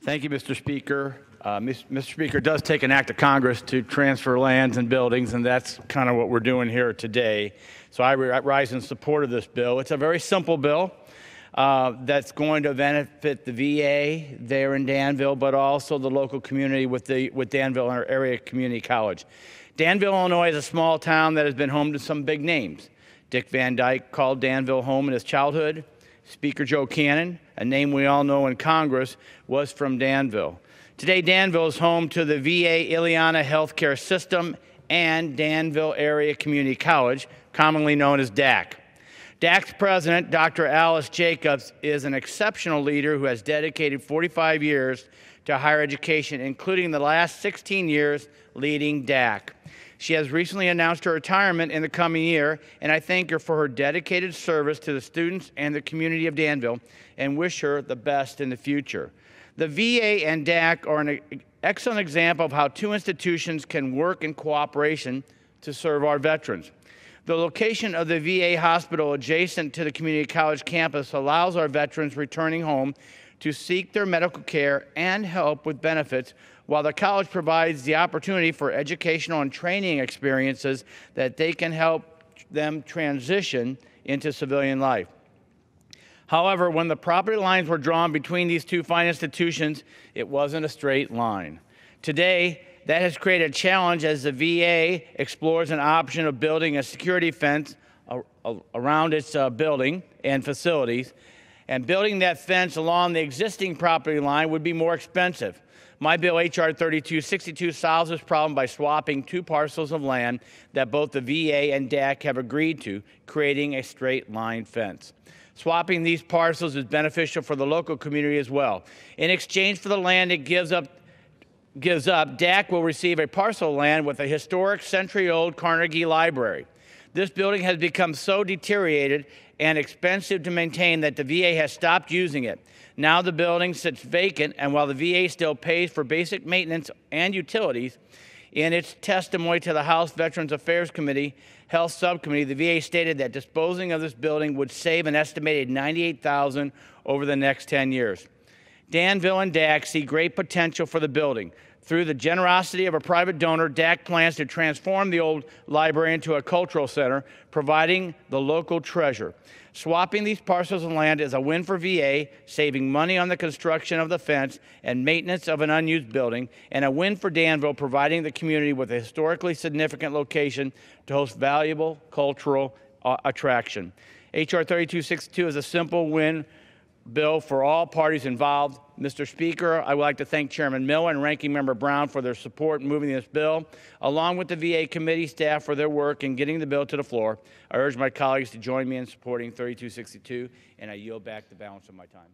Thank you, Mr. Speaker. Mr. Speaker, it does take an act of Congress to transfer lands and buildings, and that's kind of what we're doing here today. So I rise in support of this bill. It's a very simple bill that's going to benefit the VA there in Danville, but also the local community with Danville and our area community college. Danville, Illinois is a small town that has been home to some big names. Dick Van Dyke called Danville home in his childhood. Speaker Joe Cannon, a name we all know in Congress, was from Danville. Today, Danville is home to the VA Illiana healthcare system and Danville Area Community College, commonly known as DACC. DACC's president, Dr. Alice Jacobs, is an exceptional leader who has dedicated 45 years to higher education, including the last 16 years leading DACC. She has recently announced her retirement in the coming year, and I thank her for her dedicated service to the students and the community of Danville and wish her the best in the future. The VA and DACC are an excellent example of how two institutions can work in cooperation to serve our veterans. The location of the VA hospital adjacent to the community college campus allows our veterans returning home to seek their medical care and help with benefits, while the college provides the opportunity for educational and training experiences that they can help them transition into civilian life. However, when the property lines were drawn between these two fine institutions, it wasn't a straight line. Today, that has created a challenge as the VA explores an option of building a security fence around its building and facilities, and building that fence along the existing property line would be more expensive. My bill, H.R. 3262, solves this problem by swapping two parcels of land that both the VA and DACC have agreed to, creating a straight line fence. Swapping these parcels is beneficial for the local community as well. In exchange for the land it gives up, DACC will receive a parcel of land with a historic century-old Carnegie Library. This building has become so deteriorated and expensive to maintain that the VA has stopped using it. Now the building sits vacant, and while the VA still pays for basic maintenance and utilities, in its testimony to the House Veterans Affairs Committee Health Subcommittee, the VA stated that disposing of this building would save an estimated $98,000 over the next 10 years. Danville and DACC see great potential for the building. Through the generosity of a private donor, DACC plans to transform the old library into a cultural center, providing the local treasure. Swapping these parcels of land is a win for VA, saving money on the construction of the fence and maintenance of an unused building, and a win for Danville, providing the community with a historically significant location to host valuable cultural attraction. H.R. 3262 is a simple win bill for all parties involved. Mr. Speaker, I would like to thank Chairman Miller and Ranking Member Brown for their support in moving this bill, along with the VA committee staff for their work in getting the bill to the floor. I urge my colleagues to join me in supporting 3262, and I yield back the balance of my time.